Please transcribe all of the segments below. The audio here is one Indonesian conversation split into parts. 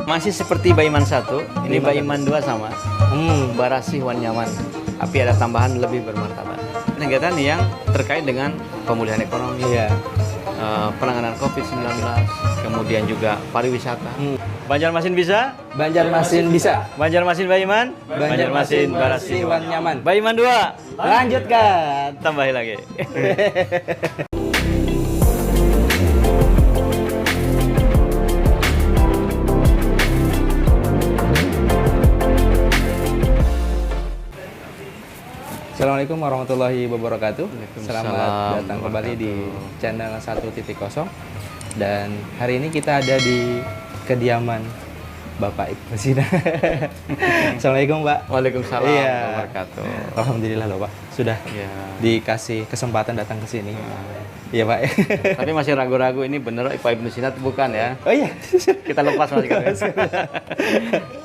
Masih seperti Baiman 1, ini Baiman 2 sama. Barasih wan nyaman, tapi ada tambahan lebih bermartabat. Kegiatan yang terkait dengan pemulihan ekonomi, penanganan COVID-19, kemudian juga pariwisata. Banjarmasin bisa? Banjarmasin bisa. Banjarmasin Baiman? Banjarmasin Barasih wan nyaman. Baiman 2. Lanjutkan. Tambahin lagi. Assalamualaikum warahmatullahi wabarakatuh. Waalaikumsalam Selamat datang kembali di channel 1.0. Dan hari ini kita ada di kediaman Bapak Ibnu Sina. Assalamualaikum Pak. Waalaikumsalam Iya. wabarakatuh. Alhamdulillah loh Pak, sudah Ya. dikasih kesempatan datang ke sini. Iya Pak. Tapi masih ragu-ragu ini bener Pak Ibnu Sina atau bukan ya? Oh iya. Kita lepas masih kan.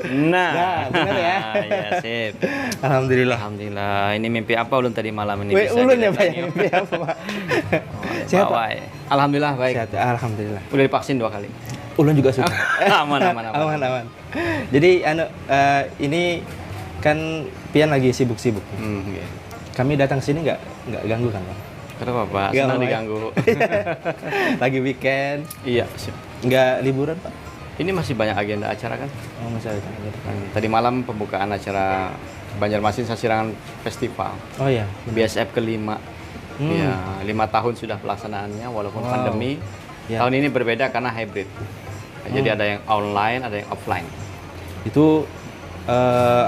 Nah, benar ya. Ya, sip. Alhamdulillah. Alhamdulillah. Ini mimpi apa ulun tadi malam ini? Wih, bisa ulun ya Pak didatangi? ya. Mimpi apa Pak? Oleh Sehat, Pak Pak? Wai. Alhamdulillah baik. Sehat. Alhamdulillah. Udah divaksin 2 kali. Ulun juga sudah. Aman. Aman. Jadi ini kan Pian lagi sibuk-sibuk. Iya. Kami datang sini nggak ganggu kan Pak? Kenapa Pak? Nggak Senang apa-apa. diganggu. Lagi weekend, Iya, sip. nggak liburan Pak? Ini masih banyak agenda acara kan? Oh masih ada. Tadi malam pembukaan acara Banjarmasin Sasirangan Festival. Oh iya. BSF ke-5. Ya, 5 tahun sudah pelaksanaannya walaupun Wow. pandemi. Ya. Tahun ini berbeda karena hybrid. Jadi ada yang online, ada yang offline. Itu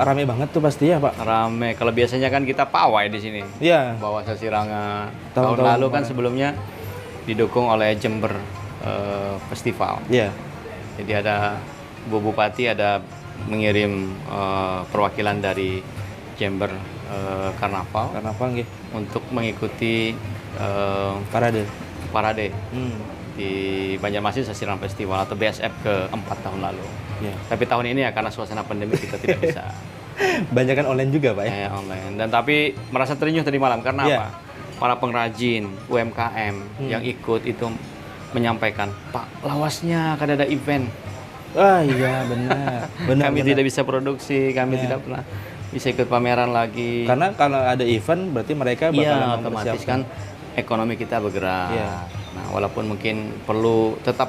rame banget tuh pasti ya Pak? Rame. Kalau biasanya kan kita pawai di sini. Iya. Bawa Sasirangan. Tahun-tahun Tahun lalu kan kemarin. sebelumnya didukung oleh Jember Festival. Iya. Jadi ada Bu Bupati ada mengirim perwakilan dari Jember Karnaval Karena apa nggih? untuk mengikuti Parade. parade Hmm. di Banjarmasin Sasirangan Festival atau BSF ke-4 tahun lalu. Iya. Tapi tahun ini ya karena suasana pandemi kita tidak bisa Banyak kan online juga Pak ya? online. Dan tapi merasa terenyuh tadi malam karena Iya. apa? Para pengrajin UMKM yang ikut itu menyampaikan, Pak, lawasnya kan ada event. Ah iya benar. Benar. Kami benar. tidak bisa produksi, kami Iya. tidak pernah bisa ikut pameran lagi. Karena kalau ada event berarti mereka Iya, bakalan otomatis mempersiapkan. kan ekonomi kita bergerak. Iya. Nah, walaupun mungkin perlu tetap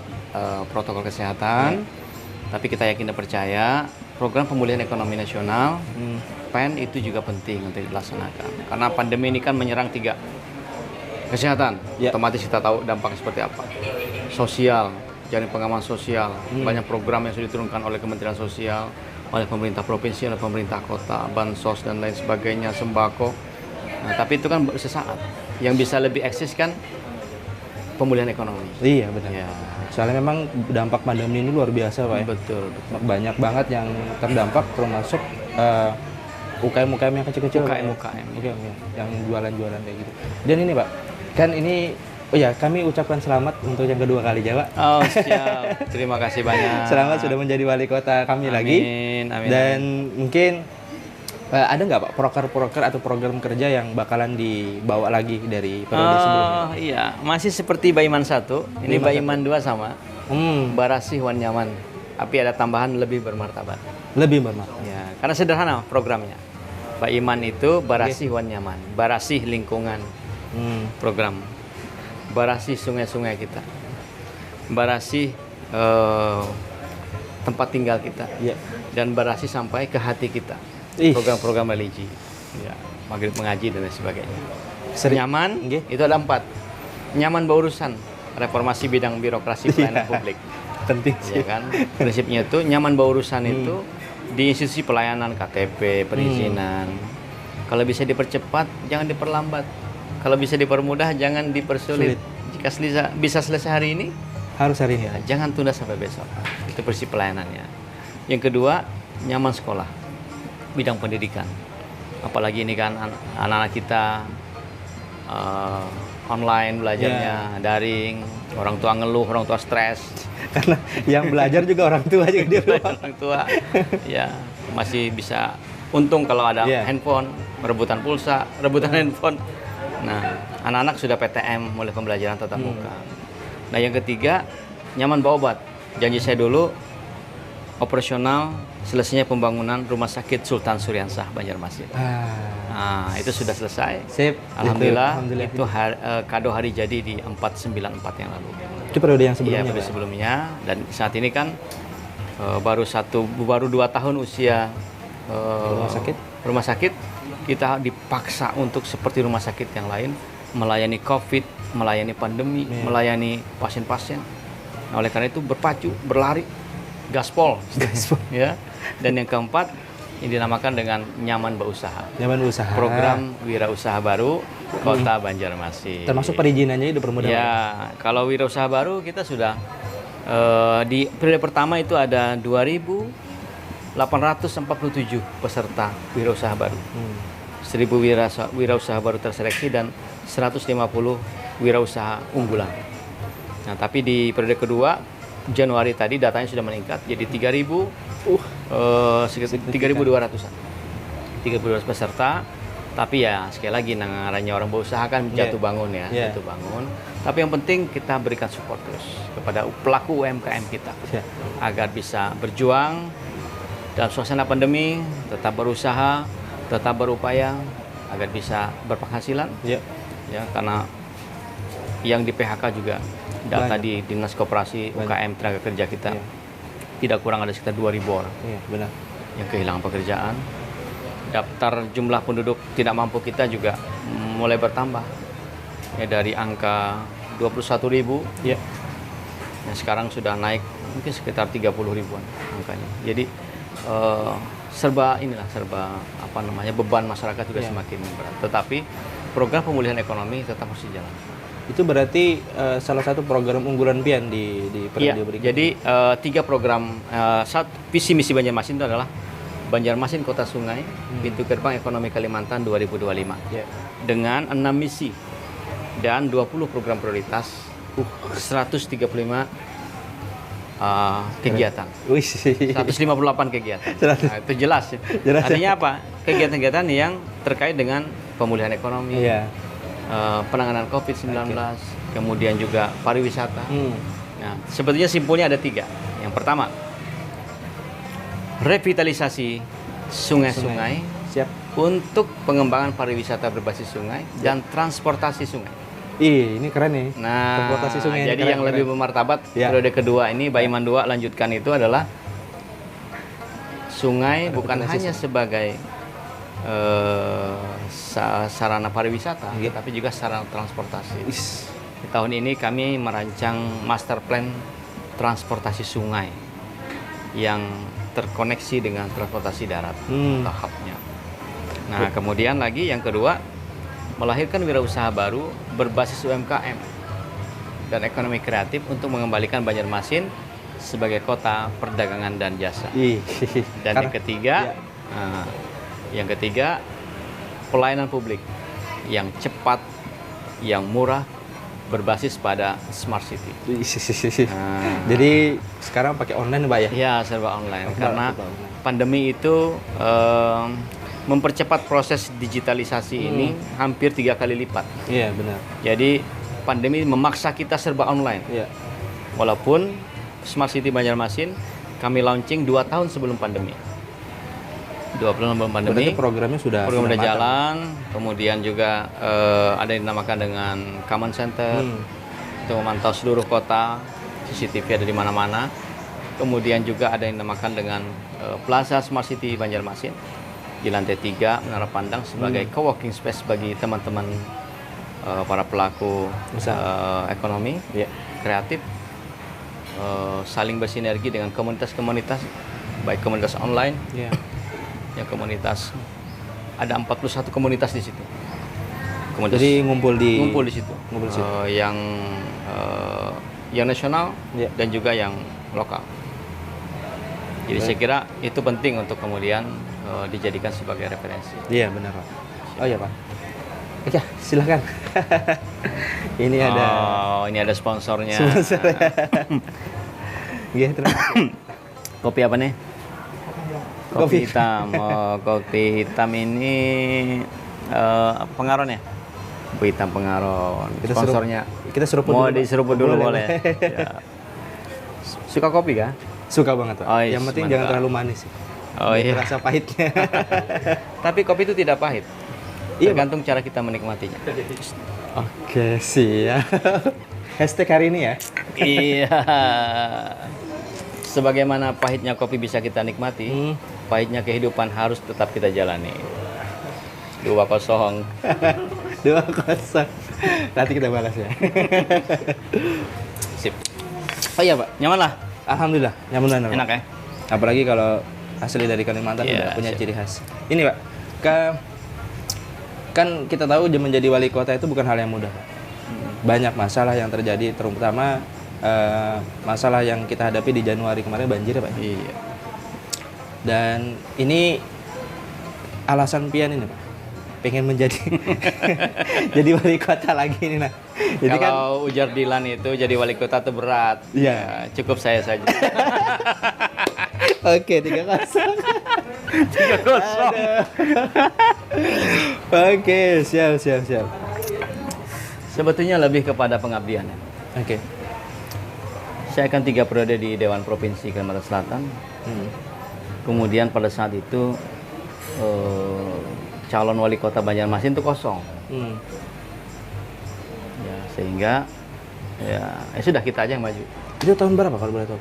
protokol kesehatan, tapi kita yakin dan percaya program pemulihan ekonomi nasional PEN itu juga penting untuk dilaksanakan. Karena pandemi ini kan menyerang 3 kesehatan. Iya. Otomatis kita tahu dampaknya seperti apa. Sosial, jaring pengaman sosial, banyak program yang sudah diturunkan oleh Kementerian Sosial, oleh pemerintah provinsi, oleh pemerintah kota, bansos dan lain sebagainya, sembako. Nah, tapi itu kan sesaat. Yang bisa lebih eksis kan pemulihan ekonomi. Iya benar. Ya, Soalnya memang dampak pandemi ini luar biasa Pak ya. betul. Banyak banget yang terdampak termasuk UKM-UKM yang kecil-kecil. Pak, ya. UKM. UKM ya, yang jualan-jualan kayak gitu. Dan ini Pak, kan ini oh ya kami ucapkan selamat untuk yang kedua kali Pak. Oh, siap. Terima kasih banyak. Selamat sudah menjadi wali kota kami lagi. Amin. Dan mungkin ada nggak Pak proker-proker atau program kerja yang bakalan dibawa lagi dari periode sebelumnya? Oh iya, masih seperti Baiman 1, ini Baiman 2 sama. Barasih wan nyaman, tapi ada tambahan lebih bermartabat. Lebih bermakna. Ya, karena sederhana programnya. Baiman itu barasih wan nyaman, barasih lingkungan program, barasih sungai-sungai kita, barasih tempat tinggal kita, Iya. dan barasih sampai ke hati kita. Ih. Program-program religi, ya, maghrib mengaji dan lain sebagainya. Nyaman, Nggih. itu ada 4. Nyaman berurusan, reformasi bidang birokrasi pelayanan publik. Penting Ya sih. kan? Prinsipnya itu nyaman berurusan itu di institusi pelayanan KTP, perizinan. Kalau bisa dipercepat, jangan diperlambat. Kalau bisa dipermudah, jangan dipersulit. Sulit. Jika bisa selesai hari ini, Harus hari ini. ya, jangan tunda sampai besok. Itu prinsip pelayanannya. Yang kedua, nyaman sekolah, bidang pendidikan. Apalagi ini kan anak-anak kita online belajarnya, daring, orang tua ngeluh, orang tua stres. Karena yang belajar juga orang tua juga di rumah. Orang tua ya masih bisa untung kalau ada Iya. handphone, rebutan pulsa, rebutan handphone. Nah, anak-anak sudah PTM mulai pembelajaran tatap muka. Nah, yang ketiga, nyaman bawa obat. Janji saya dulu operasional selesainya pembangunan Rumah Sakit Sultan Suriansah Banjarmasin. Nah, itu sudah selesai. Sip. Alhamdulillah, itu kado hari jadi di 494 yang lalu. Itu periode yang sebelumnya. Iya, periode Pak? sebelumnya. Dan saat ini kan baru 2 tahun usia rumah sakit. Kita dipaksa untuk seperti rumah sakit yang lain, melayani COVID, melayani pandemi, melayani pasien-pasien. Nah, oleh karena itu berpacu, berlari, gaspol. Ya. Dan yang keempat, ini dinamakan dengan Nyaman Berusaha. Nyaman Berusaha. Program Wirausaha Baru Kota Banjarmasin. Termasuk perizinannya dipermudah. Ya, kalau wirausaha baru kita sudah di periode pertama itu ada 2.847 peserta wirausaha baru. 1.000 wirausaha baru terseleksi dan 150 wirausaha unggulan. Nah, tapi di periode kedua Januari tadi datanya sudah meningkat jadi 3.200-an. 3.200 peserta. Tapi ya sekali lagi namanya orang berusaha kan jatuh bangun ya, jatuh bangun. Tapi yang penting kita berikan support terus kepada pelaku UMKM kita agar bisa berjuang dalam suasana pandemi, tetap berusaha, tetap berupaya agar bisa berpenghasilan. Ya, karena yang di PHK juga data di Dinas Koperasi UKM tenaga kerja kita tidak kurang ada sekitar 2.000 orang yang kehilangan pekerjaan. Daftar jumlah penduduk tidak mampu kita juga mulai bertambah ya, dari angka 21.000 ya sekarang sudah naik mungkin sekitar 30 ribuan angkanya. Jadi serba beban masyarakat juga semakin berat. Tetapi program pemulihan ekonomi tetap harus jalan. Itu berarti salah satu program unggulan Pian di periode berikutnya. Jadi 3 program visi misi Banjarmasin itu adalah Banjarmasin Kota Sungai, Pintu Gerbang Ekonomi Kalimantan 2025. Dengan 6 misi dan 20 program prioritas, 135 kegiatan. 158 kegiatan. Nah, itu jelas ya. Artinya apa? Kegiatan-kegiatan yang terkait dengan pemulihan ekonomi, penanganan COVID-19, kemudian juga pariwisata. Nah, sebetulnya simpulnya ada 3. Yang pertama, revitalisasi sungai-sungai untuk pengembangan pariwisata berbasis sungai dan transportasi sungai. Ini keren nih. Nah, transportasi sungai jadi yang lebih bermartabat periode kedua ini Baiman 2 lanjutkan itu adalah sungai bukan hanya sebagai sarana pariwisata, tapi juga sarana transportasi. Di tahun ini kami merancang master plan transportasi sungai yang terkoneksi dengan transportasi darat tahapnya. Nah, kemudian lagi yang kedua, melahirkan wirausaha baru berbasis UMKM dan ekonomi kreatif untuk mengembalikan Banjarmasin sebagai kota perdagangan dan jasa. Dan yang ketiga, pelayanan publik yang cepat, yang murah, berbasis pada smart city. Jadi sekarang pakai online, Pak ya? Ya, serba online. Karena pandemi itu mempercepat proses digitalisasi ini hampir 3 kali lipat. Iya, benar. Jadi pandemi memaksa kita serba online. Walaupun Smart City Banjarmasin kami launching 2 tahun sebelum pandemi. 2 tahun sebelum pandemi. Berarti programnya sudah jalan. Kemudian juga ada yang dinamakan dengan Command Center untuk memantau seluruh kota. CCTV ada di mana-mana. Kemudian juga ada yang dinamakan dengan Plaza Smart City Banjarmasin di lantai 3 menara pandang sebagai co-working space bagi teman-teman para pelaku ekonomi kreatif, saling bersinergi dengan komunitas-komunitas, baik komunitas online, yang komunitas ada 41 komunitas di situ. Jadi ngumpul di situ. Yang nasional dan juga yang lokal. Jadi saya kira itu penting untuk kemudian dijadikan sebagai referensi. Iya, benar, Pak. Oh iya, Pak. Oke, silakan. Ini ada sponsornya. Iya, terima kasih. Kopi apa nih? Kopi hitam. Kopi hitam ini pengaron ya? Kopi hitam pengaron. Sponsornya. Kita seruput mau dulu. Mau diseruput dulu boleh. Ya. Suka kopi kah? Suka banget, Pak. Oh, Yang penting jangan mantap. terlalu manis sih. Oh Biar iya. Rasa pahitnya. Tapi kopi itu tidak pahit. Iya, Tergantung cara kita menikmatinya. Oke, siap. Hashtag hari ini ya. Iya. Sebagaimana pahitnya kopi bisa kita nikmati, pahitnya kehidupan harus tetap kita jalani. 2-0. 2-0. Nanti kita balas ya. Sip. Oh iya Pak, nyaman lah. Alhamdulillah, nyaman banget. Enak ya? Apalagi kalau asli dari Kalimantan Iya, udah punya siap. ciri khas. Ini Pak, kan kita tahu menjadi wali kota itu bukan hal yang mudah, Pak. Banyak masalah yang terjadi, terutama masalah yang kita hadapi di Januari kemarin banjir ya Pak. Iya. Dan ini alasan Pian ini Pak, pengen menjadi jadi wali kota lagi ini nah. Jadi kan Kalau ujar Dilan itu jadi wali kota itu berat. Iya. Ya, cukup saya saja. oke 3-0. 3-0. Oke, siap. Sebetulnya lebih kepada pengabdian. Ya. Oke. Saya akan 3 periode di Dewan Provinsi Kalimantan Selatan. Kemudian pada saat itu calon wali kota Banjarmasin itu kosong. Ya, sehingga ya sudah kita aja yang maju. Itu tahun berapa kalau boleh tahu?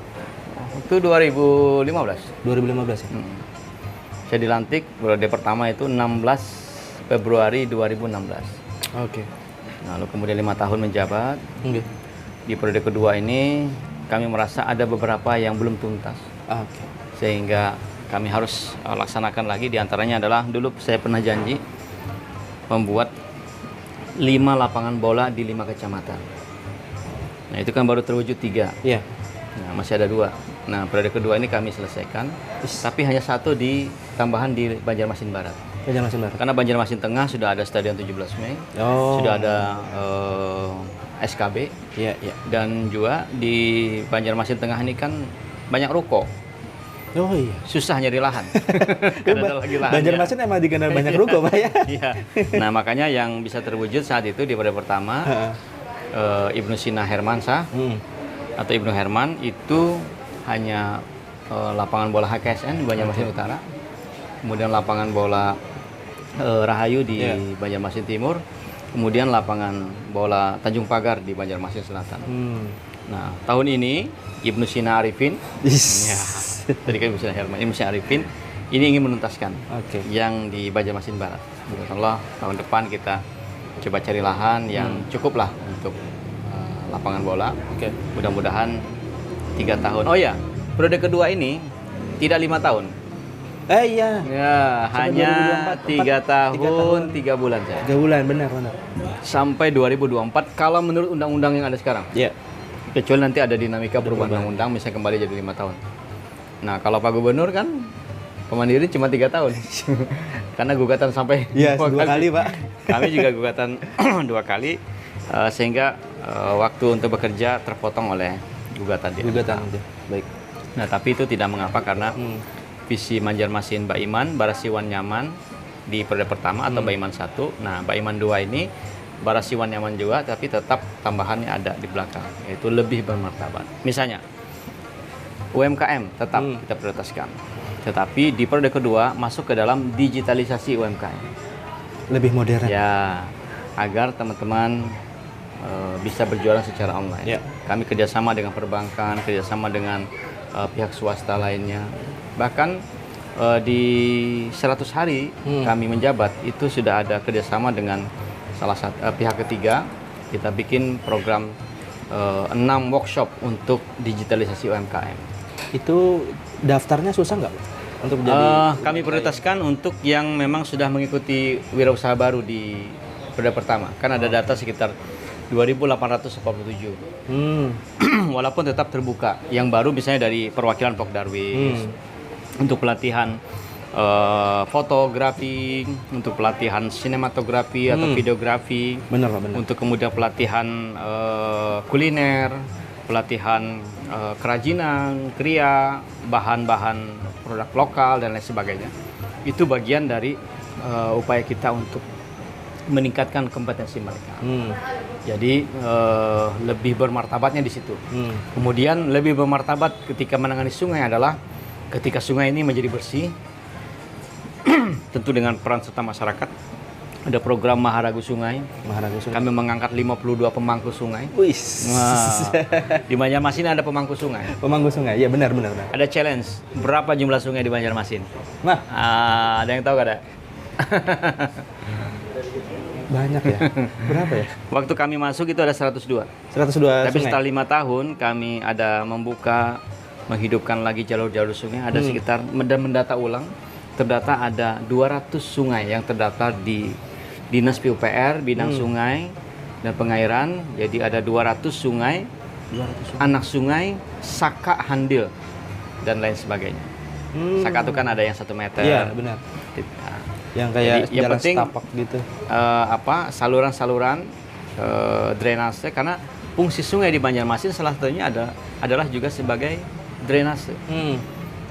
Itu 2015. 2015 ya? Saya dilantik periode pertama itu 16 Februari 2016. Oke. Lalu kemudian 5 tahun menjabat. Oke. Di periode kedua ini kami merasa ada beberapa yang belum tuntas. Oke. Sehingga kami harus laksanakan lagi. Di antaranya adalah dulu saya pernah janji membuat 5 lapangan bola di 5 kecamatan. Nah itu kan baru terwujud 3. Iya. Nah masih ada 2. Nah periode kedua ini kami selesaikan. Tapi hanya 1 di tambahan di Banjarmasin Barat. Banjarmasin Barat. Karena Banjarmasin Tengah sudah ada Stadion 17 Mei. Oh. Sudah ada SKB. Iya. Dan juga di Banjarmasin Tengah ini kan banyak ruko. Oh iya. Susah nyari lahan. Karena ada lagi lahannya. Banjarmasin emang dikenal banyak ruko Pak ya. Iya. Nah makanya yang bisa terwujud saat itu di periode pertama Ibnu Sina Hermansyah atau Ibnu Herman itu hanya lapangan bola HKSN di Banjarmasin Utara, kemudian lapangan bola Rahayu di Banjarmasin Timur, kemudian lapangan bola Tanjung Pagar di Banjarmasin Selatan. Nah tahun ini Ibnu Sina Arifin, ya, tadi kan Ibnu Sina Herman, Ibnu Sina Arifin ini ingin menuntaskan yang di Banjarmasin Barat. Insyaallah tahun depan kita coba cari lahan yang cukup lah untuk lapangan bola. Mudah-mudahan 3 tahun. Oh ya, periode kedua ini tidak 5 tahun. Iya. Ya, hanya 3 tahun 3 bulan saja. 3 bulan, benar. Sampai 2024 kalau menurut undang-undang yang ada sekarang. Iya. Kecuali nanti ada dinamika perubahan undang-undang misalnya kembali jadi 5 tahun. Nah, kalau Pak Gubernur kan Kemandiri cuma 3 tahun. Karena gugatan sampai 2 kali, Pak. Kami juga gugatan 2 kali sehingga waktu untuk bekerja terpotong oleh gugatan dia. Baik. Nah, tapi itu tidak mengapa karena visi Banjarmasin Baiman, Barasiwan Nyaman di periode pertama atau Baiman 1. Nah, Baiman 2 ini Barasiwan Nyaman juga tapi tetap tambahannya ada di belakang yaitu lebih bermartabat. Misalnya UMKM tetap kita prioritaskan. Tetapi di periode kedua masuk ke dalam digitalisasi UMKM. Lebih modern. Ya, agar teman-teman bisa berjualan secara online. Kami kerjasama dengan perbankan, kerjasama dengan pihak swasta lainnya. Bahkan di 100 hari kami menjabat itu sudah ada kerjasama dengan salah satu pihak ketiga. Kita bikin program 6 workshop untuk digitalisasi UMKM. Itu daftarnya susah nggak untuk jadi? Kami prioritaskan untuk yang memang sudah mengikuti wirausaha baru di periode pertama. Kan ada data sekitar 2.847. Walaupun tetap terbuka. Yang baru misalnya dari perwakilan Pokdarwis untuk pelatihan fotografi, untuk pelatihan sinematografi atau videografi. Benar, Pak, benar. Untuk kemudian pelatihan kuliner, pelatihan kerajinan, kria, bahan-bahan produk lokal dan lain sebagainya. Itu bagian dari upaya kita untuk meningkatkan kompetensi mereka. Hmm. Jadi lebih bermartabatnya di situ. Kemudian lebih bermartabat ketika menangani sungai adalah ketika sungai ini menjadi bersih, tentu dengan peran serta masyarakat. Ada program Maharagu Sungai. Maharagu Sungai. Kami mengangkat 52 pemangku sungai. Wih. Nah, di Banjarmasin ada pemangku sungai. Pemangku sungai. Ya benar. Ada challenge. Berapa jumlah sungai di Banjarmasin? Nah, Ada yang tahu gak ada? banyak ya. Berapa ya? Waktu kami masuk itu ada 102. 102 Tapi sungai. setelah 5 tahun kami ada membuka, menghidupkan lagi jalur-jalur sungai. Ada sekitar mendata ulang. Terdata ada 200 sungai yang terdaftar di Dinas PUPR, bidang sungai dan pengairan. Jadi ada 200 sungai, anak sungai, saka handil, dan lain sebagainya. Saka itu kan ada yang 1 meter. Iya, benar. Nah, Yang kayak Jadi, yang jalan penting, setapak gitu. saluran-saluran drainase, karena fungsi sungai di Banjarmasin salah satunya adalah juga sebagai drainase.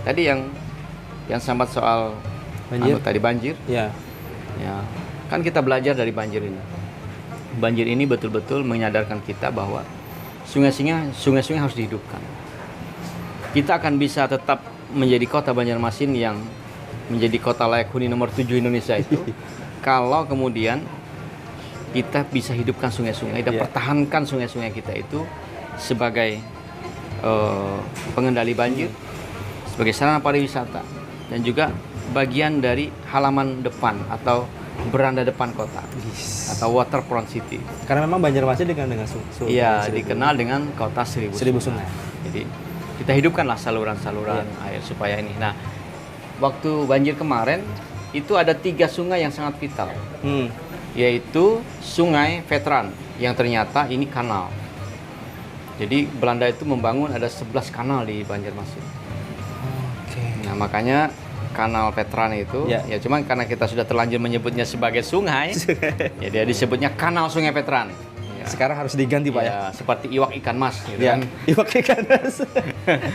Tadi yang sambat soal Banjir? tadi banjir, Ya. ya kan kita belajar dari banjir ini. Banjir ini betul-betul menyadarkan kita bahwa sungai-sungai harus dihidupkan. Kita akan bisa tetap menjadi kota Banjarmasin yang menjadi kota layak huni nomor 7 Indonesia itu kalau kemudian kita bisa hidupkan sungai-sungai dan pertahankan sungai-sungai kita itu sebagai pengendali banjir, sebagai sarana pariwisata, dan juga bagian dari halaman depan atau beranda depan kota atau waterfront city. Karena memang Banjarmasin dengan sungai. Iya, dikenal dengan kota seribu sungai. Jadi kita hidupkanlah saluran-saluran air supaya ini. Nah, waktu banjir kemarin itu ada 3 sungai yang sangat vital, yaitu Sungai Veteran yang ternyata ini kanal. Jadi Belanda itu membangun ada 11 kanal di Banjarmasin. Nah, makanya kanal Veteran itu ya cuman karena kita sudah terlanjur menyebutnya sebagai sungai, ya dia disebutnya kanal Sungai Veteran. Ya. Sekarang harus diganti Pak ya. Ya, seperti iwak ikan mas gitu Ya, kan. iwak ikan mas.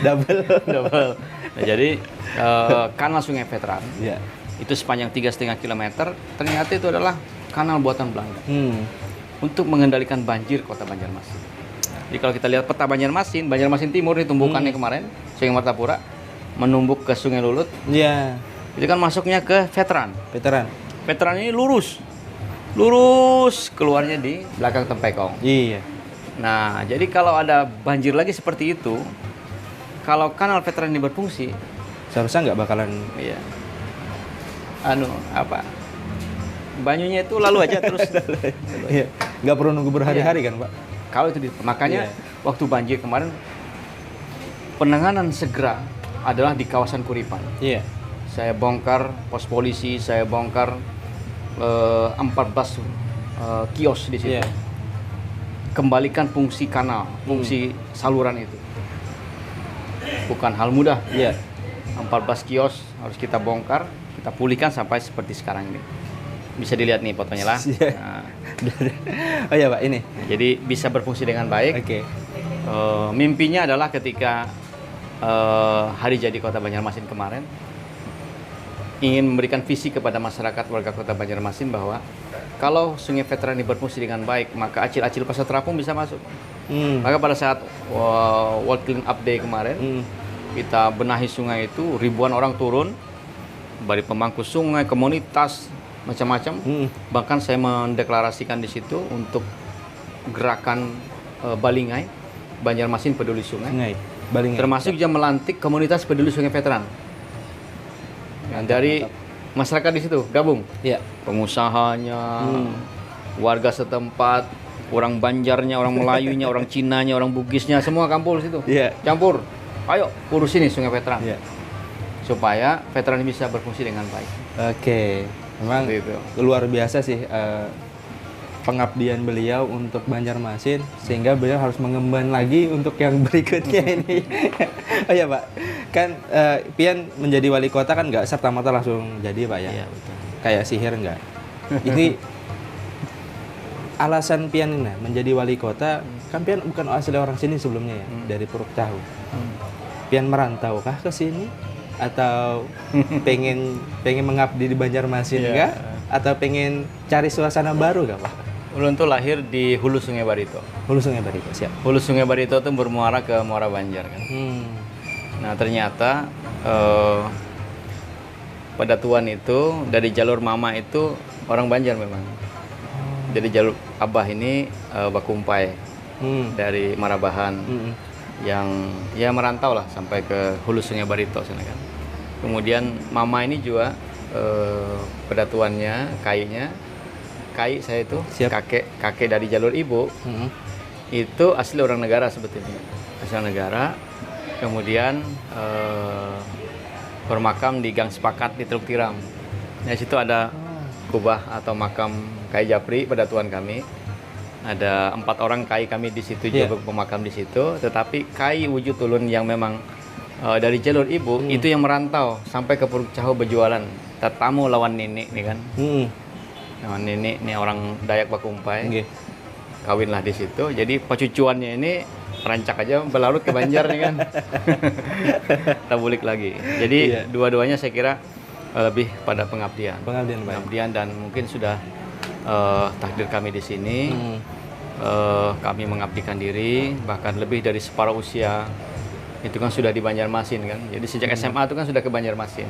Double. Nah, jadi kanal Sungai Veteran Ya. itu sepanjang 3,5 km ternyata itu adalah kanal buatan Belanda untuk mengendalikan banjir kota Banjarmasin. Jadi kalau kita lihat peta Banjarmasin Timur ini tumbukannya kemarin Sungai Martapura menumbuk ke Sungai Lulut. Iya. Itu kan masuknya ke Veteran. Veteran ini lurus keluarnya di belakang Tempekong. Iya. Nah, jadi kalau ada banjir lagi seperti itu, kalau kanal Veteran ini berfungsi, Seharusnya nggak bakalan. iya, banyunya itu lalu aja terus. Iya. Nggak perlu nunggu berhari-hari kan Pak? Kalau itu makanya waktu banjir kemarin penanganan segera adalah di kawasan Kuripan. Iya. Saya bongkar pos polisi, saya bongkar 14 kios di situ. Iya. Kembalikan fungsi kanal, fungsi saluran itu. Bukan hal mudah. Iya. 14 kios harus kita bongkar, kita pulihkan sampai seperti sekarang ini. Bisa dilihat nih fotonya lah. Iya. Nah, Oh iya Pak, ini. jadi bisa berfungsi dengan baik. Oke. Mimpinya adalah ketika hari jadi Kota Banjarmasin kemarin, ingin memberikan visi kepada masyarakat warga Kota Banjarmasin bahwa kalau Sungai Veteran ini berfungsi dengan baik, maka acil-acil Pasar Terapung bisa masuk. Maka pada saat World Clean Up Day kemarin, kita benahi sungai itu, ribuan orang turun, dari pemangku sungai, komunitas, macam-macam. Bahkan saya mendeklarasikan di situ untuk gerakan Balingai, Banjarmasin Peduli Sungai. Balingai. Termasuk juga melantik komunitas peduli Sungai Veteran. Nah, dari masyarakat di situ gabung. Iya. Pengusahanya, warga setempat, orang Banjarnya, orang Melayunya, orang Cinanya, orang Bugisnya, semua kampung di situ. Iya. Campur. Ayo urus ini Sungai Veteran. Iya. Supaya veteran ini bisa berfungsi dengan baik. Oke. Memang Seperti itu. luar biasa sih pengabdian beliau untuk Banjarmasin, sehingga beliau harus mengemban lagi untuk yang berikutnya ini. Oh ya Pak, kan Pian menjadi wali kota kan nggak serta-merta langsung jadi Pak ya? Iya, betul. Kayak sihir nggak? Ini alasan Pian ini menjadi wali kota, kan Pian bukan asli orang sini sebelumnya ya, dari Puruk Tahu. Pian merantau kah ke sini? Atau pengen mengabdi di Banjarmasin enggak? atau pengen cari suasana baru gak Pak? Ulun tuh lahir di Hulu Sungai Barito. Hulu Sungai Barito, siap. Hulu Sungai Barito tuh bermuara ke Muara Banjar kan. Nah ternyata Pedatuan itu dari jalur mama itu orang Banjar memang. Jadi jalur abah ini Bakumpai dari Marabahan yang ya merantau lah sampai ke Hulu Sungai Barito sana kan. Kemudian mama ini juga pedatuannya Kai saya itu kakek dari jalur ibu itu asli orang negara sebetulnya, asal negara. Kemudian bermakam di Gang Sepakat di Teluk Tiram. Di situ ada kubah atau makam Kai Japri pedatuan kami. Ada 4 orang Kai kami di situ juga bermakam di situ. Tetapi Kai wujud ulun yang memang dari jalur ibu itu yang merantau sampai ke Puruk Cahu berjualan. Tetamu lawan nenek nih kan. Lawan nenek nih orang Dayak Bakumpai. Kawinlah di situ. Jadi pecucuannya ini rancak aja berlarut ke Banjar nih kan. Tabulik lagi. Jadi dua-duanya saya kira lebih pada pengabdian. Pengabdian dan mungkin sudah takdir kami di sini. Kami mengabdikan diri bahkan lebih dari separuh usia. Itu kan sudah di Banjarmasin kan. Jadi sejak SMA itu kan sudah ke Banjarmasin.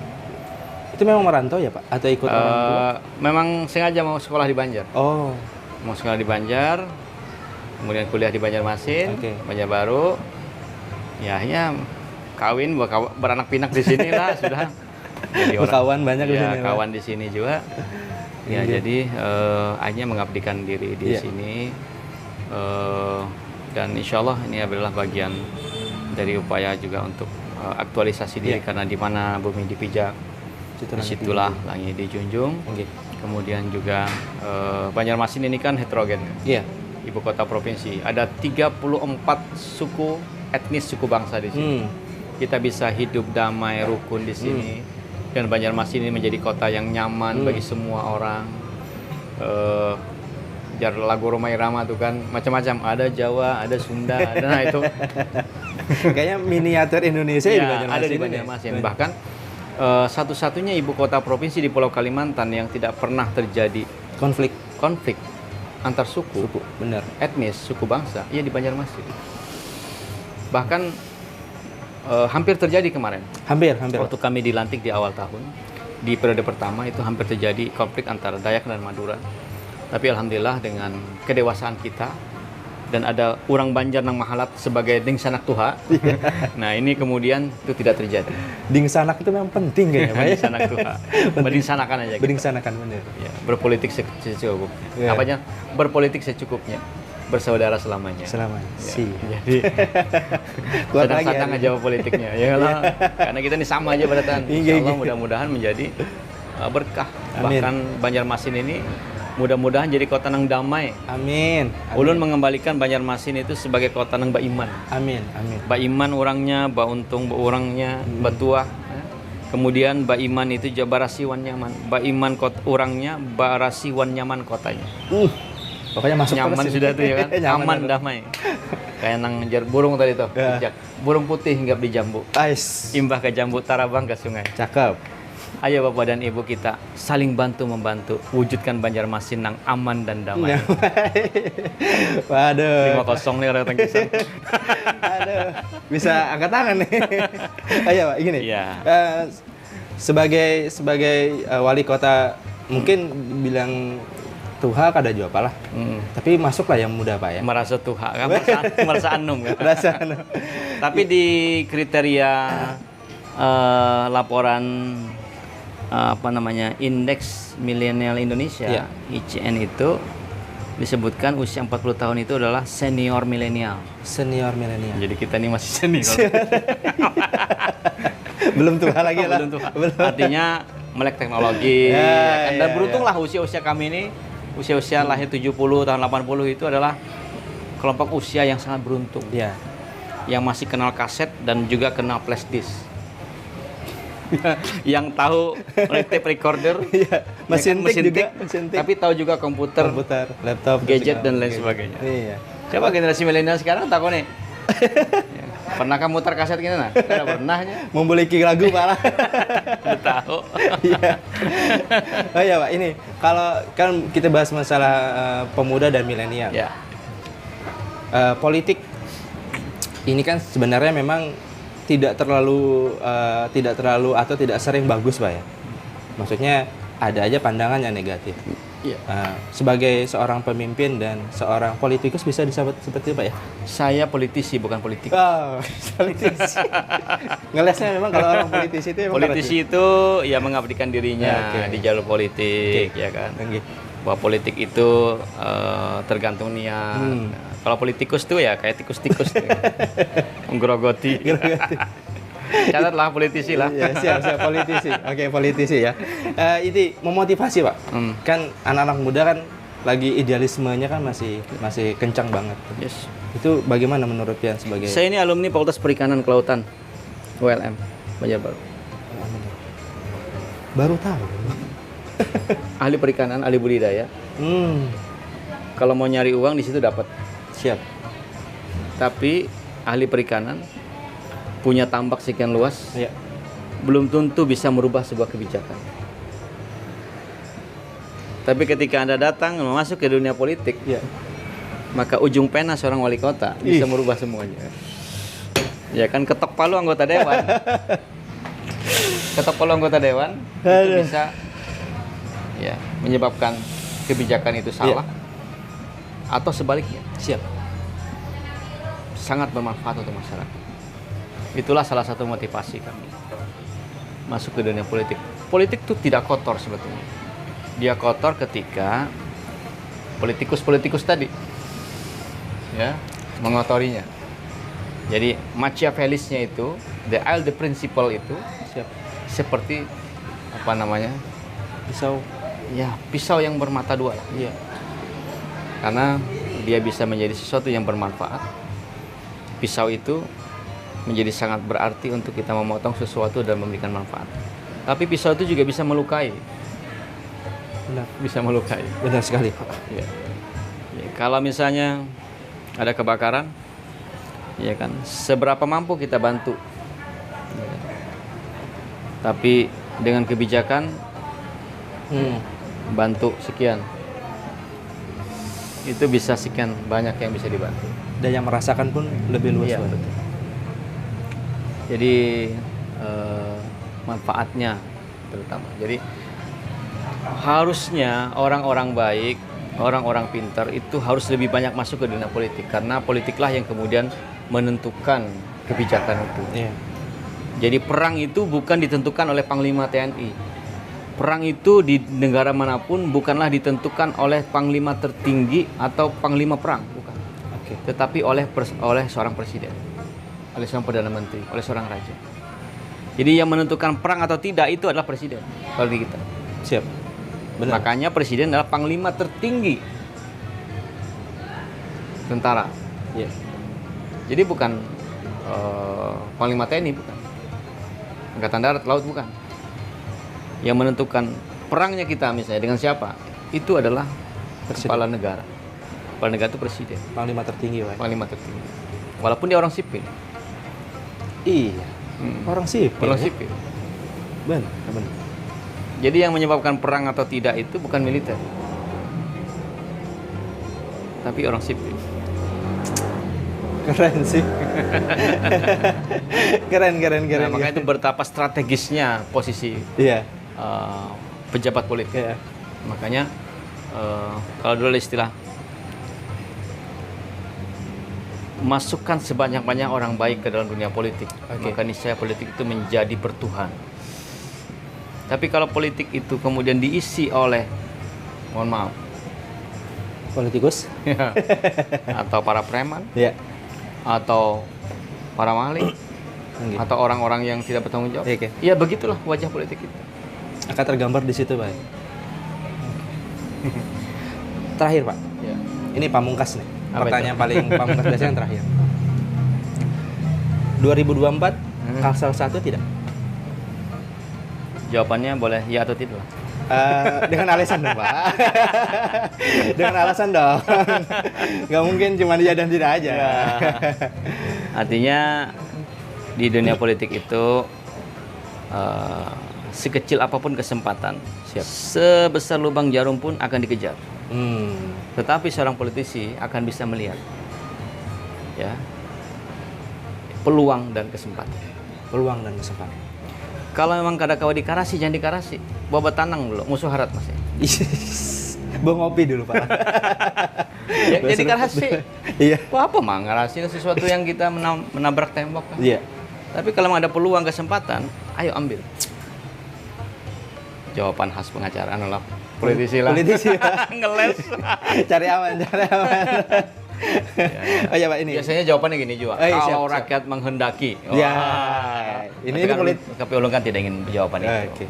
Itu memang merantau ya Pak? Atau ikut orang tua? Memang sengaja mau sekolah di Banjar. Oh. Mau sekolah di Banjar, kemudian kuliah di Banjarmasin, Banjarbaru. Ya akhirnya kawin, beranak pinak di sini lah sudah. Jadi kawan banyak di sini. Kawan di sini juga. Ya jadi akhirnya mengabdikan diri di sini. Dan insya Allah ini adalah bagian dari upaya juga untuk aktualisasi diri karena di mana bumi dipijak, disitulah langit dijunjung. Kemudian juga Banjarmasin ini kan heterogen. Ibu kota provinsi. Ada 34 suku etnis, suku bangsa di sini. Kita bisa hidup damai, rukun di sini. Dan Banjarmasin ini menjadi kota yang nyaman bagi semua orang. Jar lagu Romai Rama tuh kan macam-macam. Ada Jawa, ada Sunda, ada itu. Kayaknya miniatur Indonesia ada di Banjarmasin. Bahkan satu-satunya ibu kota provinsi di Pulau Kalimantan yang tidak pernah terjadi konflik antar suku, benar, etnis, suku bangsa, di Banjarmasin. Bahkan hampir terjadi kemarin. Hampir. Waktu kami dilantik di awal tahun, di periode pertama itu hampir terjadi konflik antara Dayak dan Madura. Tapi alhamdulillah dengan kedewasaan kita dan ada orang Banjar nang mahalat sebagai ding sanak tuha. Nah ini kemudian itu tidak terjadi. Ding sanak itu memang penting kayaknya Pak. Ding sanak tuha. Berding sanakan aja. Berding sanakan benar. Ya, berpolitik secukupnya. Apanya? Berpolitik secukupnya. Bersaudara selamanya. Jadi sedang-sedang aja politiknya. Ya Allah. Karena kita ini sama aja pada tangan. Insyaallah mudah-mudahan menjadi berkah. Bahkan Banjarmasin ini mudah-mudahan jadi kota nang damai. Amin. Ulun mengembalikan Banjarmasin itu sebagai kota nang baiman. Amin. Baiman orangnya, Untung orangnya, Batuah. Kemudian baiman itu barasiwan nyaman. Baiman orangnya, barasiwan nyaman kotanya. Pokoknya masuk nyaman sudah tuh ya kan. Aman damai. Kayak nang ngejar burung tadi tuh. Burung putih hinggap di jambu. Imbah ke jambu, tarabang ke sungai. Cakep. Ayo Bapak dan Ibu kita saling bantu-membantu wujudkan Banjarmasin nang aman dan damai. Waduh. 5-0 nih orang Tangkisan. Aduh. Bisa angkat tangan nih. Ayo Pak, gini. Sebagai wali kota mungkin bilang Tuha kada juga apalah. Tapi masuklah yang muda Pak ya. Merasa Tuha kan merasa anum kan. Merasa anum. Tapi di kriteria laporan Indeks Milenial Indonesia, ICN itu disebutkan usia 40 tahun itu adalah senior milenial. Jadi kita ini masih senior. Belum tua lagi lah. Artinya melek teknologi. Dan beruntunglah usia-usia kami ini, usia-usia lahir 70 tahun 80 itu adalah kelompok usia yang sangat beruntung. Yang masih kenal kaset dan juga kenal flash disk. Yang tahu tape recorder, mesin tik, tapi tahu juga komputer, laptop, gadget dan lain sebagainya. Coba generasi milenial sekarang takut nih. Pernahkah muter kaset gini nah? Tidak pernahnya. Memiliki lagu malah. Udah tahu. Iya. Oh iya Pak, ini kalau kan kita bahas masalah pemuda dan milenial. Ya. Politik ini kan sebenarnya memang tidak terlalu atau tidak sering bagus Pak ya. Maksudnya ada aja pandangan yang negatif. Iya. Sebagai seorang pemimpin dan seorang politikus bisa disebut seperti itu Pak ya? Saya politisi bukan politik. Oh, politisi. Ngelesnya memang kalau orang politisi itu memang Politisi itu ya mengabdikan dirinya Ya, oke. di jalur politik, ya kan. Bahwa politik itu tergantung niat. Nah, kalau politikus tuh ya kayak tikus-tikus, tuh. Menggerogoti. Catatlah politisi lah. Ya, siap politisi. Oke, politisi ya. Ini memotivasi Pak. Kan anak-anak muda kan lagi idealismenya kan masih kencang banget. Yes. Itu bagaimana menurut Pian sebagai? Saya ini alumni Fakultas Perikanan Kelautan ULM Banjarbaru. Baru tahu. Ahli perikanan, ahli budidaya. Kalau mau nyari uang di situ dapat. Siap. Tapi ahli perikanan punya tambak sekian luas, Ya. belum tentu bisa merubah sebuah kebijakan. Tapi ketika Anda datang masuk ke dunia politik, Ya. maka ujung pena seorang wali kota bisa merubah semuanya. Ya kan, ketok palu anggota dewan. Ketok palu anggota dewan itu bisa ya menyebabkan kebijakan itu salah atau sebaliknya. Siap. Sangat bermanfaat untuk masyarakat. Itulah salah satu motivasi kami masuk ke dunia politik. Politik itu tidak kotor sebetulnya. Dia kotor ketika politikus-politikus tadi ya mengotorinya. Jadi Machiavellisnya itu, the principle itu Siap. seperti apa namanya? Pisau. Ya, pisau yang bermata dua lah. Iya. Karena dia bisa menjadi sesuatu yang bermanfaat. Pisau itu menjadi sangat berarti untuk kita memotong sesuatu dan memberikan manfaat. Tapi pisau itu juga bisa melukai. Benar. Bisa melukai. Benar sekali Pak. Ya. Ya, kalau misalnya ada kebakaran, ya kan, seberapa mampu kita bantu. Ya. Tapi dengan kebijakan bantu sekian, itu bisa sekian banyak yang bisa dibantu. Dan yang merasakan pun lebih luas. Iya, Pak. betul. Jadi manfaatnya terutama. Jadi harusnya orang-orang baik, orang-orang pintar itu harus lebih banyak masuk ke dunia politik, karena politiklah yang kemudian menentukan kebijakan itu. Iya. Jadi perang itu bukan ditentukan oleh Panglima TNI. Perang itu di negara manapun bukanlah ditentukan oleh Panglima tertinggi atau Panglima perang, bukan. Oke. Tetapi oleh seorang presiden, oleh seorang perdana menteri, oleh seorang raja. Jadi yang menentukan perang atau tidak itu adalah presiden kalau di kita. Siap. Benar. Makanya presiden adalah panglima tertinggi tentara. Iya. Jadi bukan panglima TNI, bukan. Angkatan Darat, Laut, bukan. Yang menentukan perangnya kita misalnya dengan siapa, itu adalah kepala negara. Kepala negara itu presiden, Panglima tertinggi Pak. panglima tertinggi. Walaupun dia orang sipil. Iya. Orang sipil. Orang ya? sipil. Benar. Jadi yang menyebabkan perang atau tidak itu bukan militer, tapi orang sipil. Keren sih. keren. Nah, makanya itu betapa strategisnya posisi Iya. pejabat politik. Iya. Makanya kalau dulu ada istilah, masukkan sebanyak-banyak orang baik ke dalam dunia politik, maka niscaya politik itu menjadi bertuhan. Tapi kalau politik itu kemudian diisi oleh, mohon maaf, Politikus. atau para preman, Iya. atau para maling, Gitu. atau orang-orang yang tidak bertanggung jawab, Oke. ya begitulah wajah politik itu. Akan tergambar di situ Pak. Terakhir Pak. Ya. Ini pamungkas nih. Apa Pertanyaan paling pamungkas biasanya yang terakhir. 2024 Kalsel 1 tidak? Jawabannya boleh ya atau tidak. Dengan alasan dong Pak. Dengan alasan dong. Nggak mungkin cuma iya dan tidak aja. Ya. Artinya di dunia politik itu sekecil apapun kesempatan, sebesar lubang jarum pun akan dikejar. Tetapi seorang politisi akan bisa melihat, ya, peluang dan kesempatan. Peluang dan kesempatan. Kalau memang kadang-kala dikarasi, jangan dikarasi. Bawa tanang dulu, musuh harat masih. Bawa ngopi dulu Pak. Ya, jadi karasi. Iya. Wah, apa mah ngarasi sesuatu yang kita menabrak tembok kan? Iya. Tapi kalau ada peluang kesempatan, ayo ambil. Jawaban khas pengacara adalah politisi lah. Politisi. Ngeles. Cari aman. Oh ya Pak, ini. Biasanya jawabannya gini juga. Oh, iya, kalau siap. rakyat menghendaki. Ya. Ini Ini kan politik. KPU kan tidak ingin jawaban itu. Oke.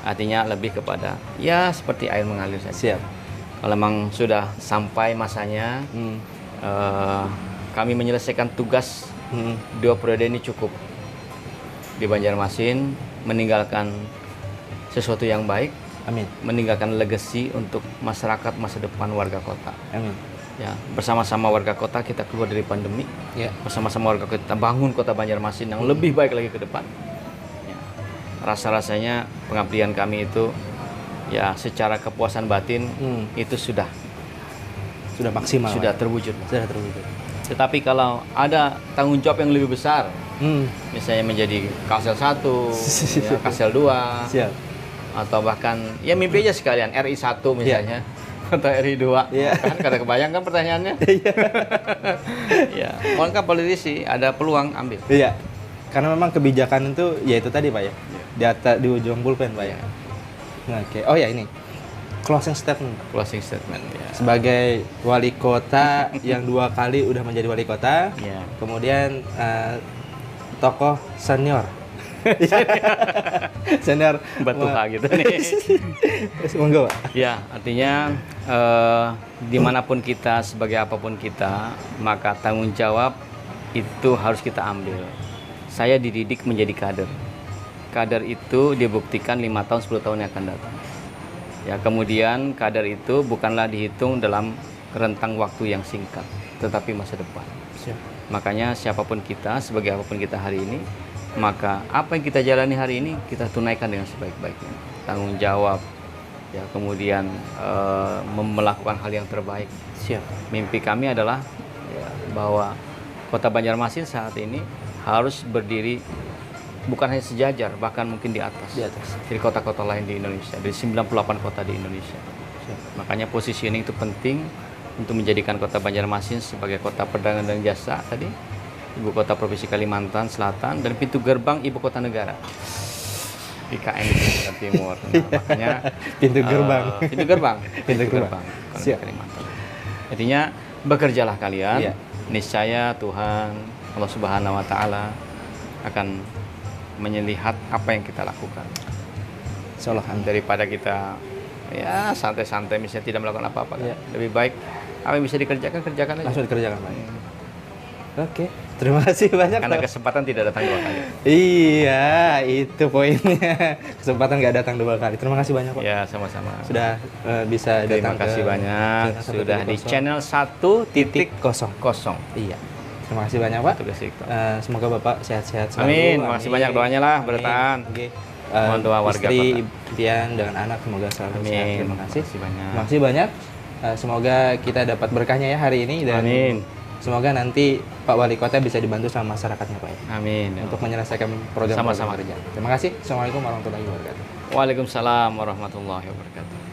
Artinya lebih kepada ya seperti air mengalir saja. Siap. Kalau memang sudah sampai masanya, kami menyelesaikan tugas 2 periode ini cukup di Banjarmasin, meninggalkan sesuatu yang baik, Amin. meninggalkan legacy untuk masyarakat masa depan warga kota. Amin. Ya, bersama-sama warga kota kita keluar dari pandemi. Ya. Bersama-sama warga kota bangun kota Banjarmasin yang lebih baik lagi ke depan. Ya. Rasa-rasanya pengabdian kami itu ya secara kepuasan batin itu sudah maksimal. sudah terwujud. Sudah terwujud. Tetapi kalau ada tanggung jawab yang lebih besar, misalnya menjadi Kalsel 1, ya, Kalsel 2, Siap. atau bahkan ya mimpi aja sekalian RI 1 misalnya, atau RI 2, kan kada kebayang kan pertanyaannya? Ya, maka politisi ada peluang ambil. Iya. Karena memang kebijakan itu ya itu tadi Pak ya. Di atas di ujung pulpen Pak ya. Oke. Oh ya ini. Closing statement. Closing statement ya. Sebagai wali kota yang 2 kali udah menjadi wali kota, Ya. kemudian tokoh senior. Senior Batuha gitu nih. Monggo Pak. Ya, artinya dimanapun kita, sebagai apapun kita, maka tanggung jawab itu harus kita ambil. Saya dididik menjadi kader. Kader itu dibuktikan 5 tahun, 10 tahun yang akan datang. Ya, kemudian kader itu bukanlah dihitung dalam rentang waktu yang singkat, tetapi masa depan. Makanya siapapun kita, sebagai apapun kita hari ini, maka apa yang kita jalani hari ini kita tunaikan dengan sebaik-baiknya. Tanggung jawab, ya, kemudian melakukan hal yang terbaik. Siap. Mimpi kami adalah ya, bahwa kota Banjarmasin saat ini harus berdiri bukan hanya sejajar, bahkan mungkin di atas. Di atas. Dari kota-kota lain di Indonesia, dari 98 kota di Indonesia. Makanya positioning itu penting untuk menjadikan kota Banjarmasin sebagai kota perdagangan dan jasa tadi, ibu kota provinsi Kalimantan Selatan, dan pintu gerbang ibu kota negara. IKN di Kalimantan Timur. Nah, makanya Pintu gerbang. pintu gerbang, Pintu gerbang. Kota Siap. Kalimantan. Artinya bekerjalah kalian, Iya. niscaya Tuhan Allah Subhanahu wa taala akan melihat apa yang kita lakukan. Insyaallah. Daripada kita ya santai-santai misalnya tidak melakukan apa-apa kan. Iya. Lebih baik apa yang bisa dikerjakan, kerjakan aja. Langsung dikerjakan Pak. Oke. Terima kasih banyak Karena Pak. kesempatan tidak datang 2 kali. Iya, itu poinnya. Kesempatan nggak datang 2 kali. Terima kasih banyak Pak. Ya, sama-sama. Sudah bisa Terima datang kasih ke banyak channel sudah di 1.0. channel 1.0. Iya. Terima kasih banyak Pak. Tugas itu. Semoga Bapak sehat-sehat selalu. Amin. Terima kasih banyak doanya lah, Amin. bertahan. Oke. Mohon doa warga istri, kota. Pian dengan anak semoga selalu sehat. Amin. Terima kasih. Terima kasih banyak. Terima kasih banyak. Semoga kita dapat berkahnya ya hari ini dan Amin. semoga nanti Pak Wali Kota bisa dibantu sama masyarakatnya Pak ya. Amin. Untuk menyelesaikan program Sama-sama. kerja. Terima kasih. Assalamualaikum warahmatullahi wabarakatuh. Waalaikumsalam warahmatullahi wabarakatuh.